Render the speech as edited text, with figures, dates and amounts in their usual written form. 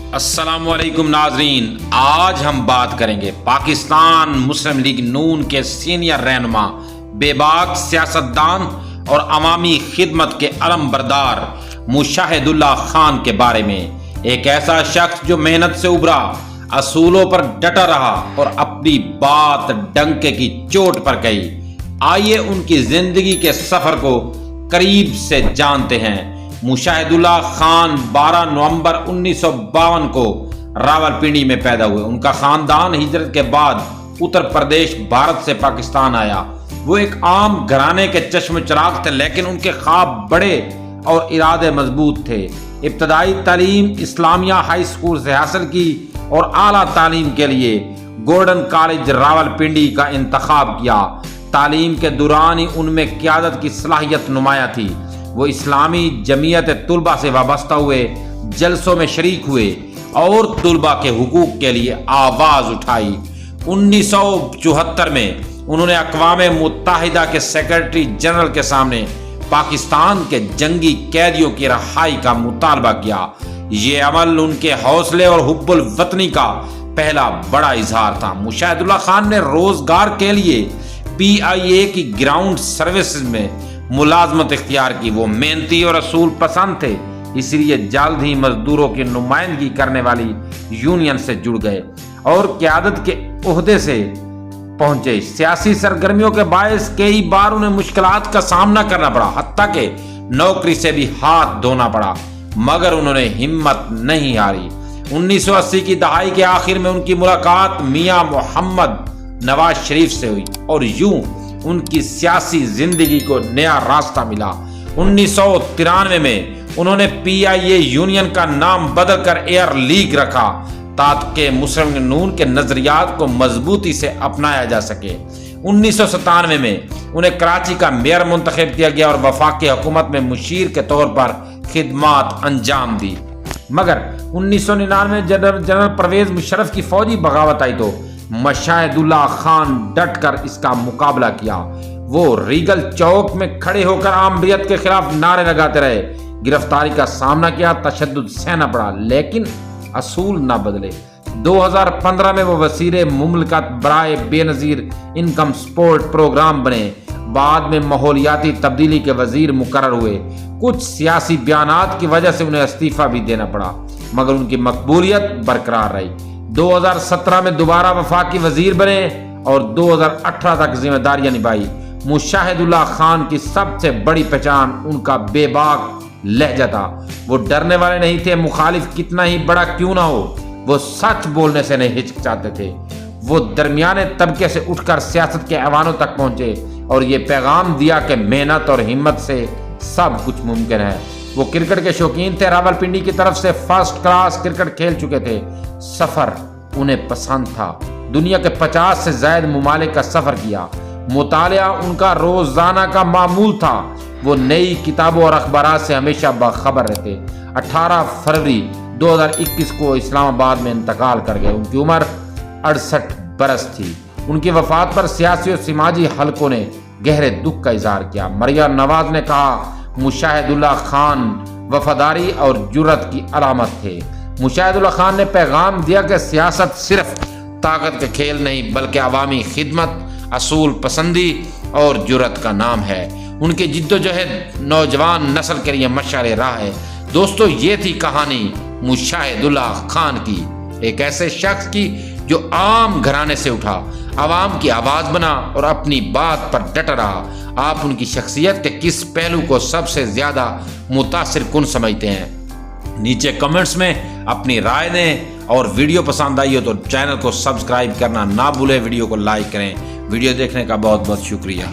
अस्सलामुअलैकुम नाजरीन, आज हम बात करेंगे पाकिस्तान मुस्लिम लीग नून के सीनियर रहनुमा, बेबाक सियासतदान और अवामी खिदमत के अलम बरदार मुशाहिदुल्लाह खान के बारे में। एक ऐसा शख्स जो मेहनत से उभरा, असूलों पर डटा रहा और अपनी बात डंके की चोट पर कही। आइए उनकी जिंदगी के सफर को करीब से जानते हैं। मुशाहिदुल्लाह खान 12 नवंबर 1952 को रावलपिंडी में पैदा हुए। उनका खानदान हिजरत के बाद उत्तर प्रदेश भारत से पाकिस्तान आया। वो एक आम घराने के चश्म चिराग थे, लेकिन उनके ख्वाब बड़े और इरादे मजबूत थे। इब्तदाई तालीम इस्लामिया हाई स्कूल से हासिल की और आला तालीम के लिए गोल्डन कॉलेज रावलपिंडी का इंतखाब किया। तालीम के दौरान ही उनमें क़यादत की सलाहियत नुमाया थी। वो इस्लामी जमीयत तुलबा से वाबस्ता हुए, जलसों में शरीक हुए और तुलबा के हुकूक के लिए आवाज उठाई। 1974 में उन्होंने अक़वाम मुत्तहिदा के सेक्रेटरी जनरल के सामने पाकिस्तान के जंगी कैदियों की रिहाई का मुतालबा किया। ये अमल उनके हौसले और हुब्बुल वतनी का पहला बड़ा इजहार था। मुशाहिदुल्लाह खान ने रोजगार के लिए PIA की ग्राउंड सर्विसेज में मुलाजमत इख्तियार की। वो मेहनती और असूल पसंद थे, इसलिए जल्द ही मजदूरों की नुमाइंदगी करने वाली यूनियन से जुड़ गए और क़यादत के ओहदे से पहुंचे। सियासी सरगर्मियों के बायस कई बार उन्हें मुश्किलात का सामना करना पड़ा, हत्ता के नौकरी से भी हाथ धोना पड़ा, मगर उन्होंने हिम्मत नहीं हारी। 1980 की दहाई के आखिर में उनकी मुलाकात मियां मोहम्मद नवाज शरीफ से हुई और यूं उनकी सियासी जिंदगी को नया रास्ता मिला। 1993 में उन्होंने PIA यूनियन का नाम बदलकर एयर लीग रखा ताकि मुस्लिम लीग नून के नजरियात को मजबूती से अपनाया जा सके। 1997 में उन्हें कराची का मेयर मुंतखब किया गया और वफाकी हुकूमत में मुशीर के तौर पर खिदमात अंजाम दी। मगर 1999 में जनरल परवेज मुशर्रफ की फौजी बगावत आई तो मुशाहिदुल्लाह खान डटकर इसका मुकाबला किया। वो रीगल चौक में खड़े होकर आमरीयत के खिलाफ नारे लगाते रहे, गिरफ्तारी का सामना किया, तशद्दुद सहना पड़ा, लेकिन असूल न बदले। 2015 में वो वज़ीर मुमलिकत बराए बेनज़ीर इनकम सपोर्ट प्रोग्राम बने। बाद में माहौलियाती तब्दीली के वजीर मुकर्रर हुए। कुछ सियासी बयानात की वजह से उन्हें इस्तीफा भी देना पड़ा, मगर उनकी मकबूलियत बरकरार रही। 2017 में दोबारा वफाकी वजीर बने और 2018 तक जिम्मेदारियां निभाई। मुशाहिदुल्लाह खान की सबसे बड़ी पहचान उनका बेबाक लहजा था। वो डरने वाले नहीं थे, मुखालिफ कितना ही बड़ा क्यों ना हो, वो सच बोलने से नहीं हिचकिचाते थे। वो दरमियाने तबके से उठकर सियासत के ऐवानों तक पहुंचे और ये पैगाम दिया कि मेहनत और हिम्मत से सब कुछ मुमकिन है। वो क्रिकेट के शौकीन थे, रावलपिंडी की तरफ से फर्स्ट क्लास क्रिकेट खेल चुके थे। सफर उन्हें पसंद था, दुनिया के 50 से ज्यादा मुमालिक का सफर किया। मुतालिया उनका रोजाना का मामूल था। वो नई किताबों और अखबारात से हमेशा बाखबर रहते। 18 फरवरी 2021 को इस्लामाबाद में इंतकाल कर गए। उनकी उम्र 68 बरस थी। उनकी वफात पर सियासी और समाजी हलकों ने गहरे दुख का इजहार किया। मरियम नवाज ने कहा, मुशाहिदुल्लाह खान वफादारी और जुर्रत की अलामत थे। मुशाहिदुल्लाह खान ने पैगाम दिया कि सियासत सिर्फ ताकत के खेल नहीं, बल्कि अवामी खिदमत, असूल पसंदी और जुर्रत का नाम है। उनकी जिद्दोजहद नौजवान नस्ल के लिए मशाले राह है। दोस्तों, ये थी कहानी मुशाहिदुल्लाह खान की, एक ऐसे शख्स की जो आम घराने से उठा, आवाम की आवाज बना और अपनी बात पर डटा रहा। आप उनकी शख्सियत के किस पहलू को सबसे ज्यादा मुतासिर कुन समझते हैं? नीचे कमेंट्स में अपनी राय दें और वीडियो पसंद आई हो तो चैनल को सब्सक्राइब करना ना भूलें। वीडियो को लाइक करें। वीडियो देखने का बहुत बहुत शुक्रिया।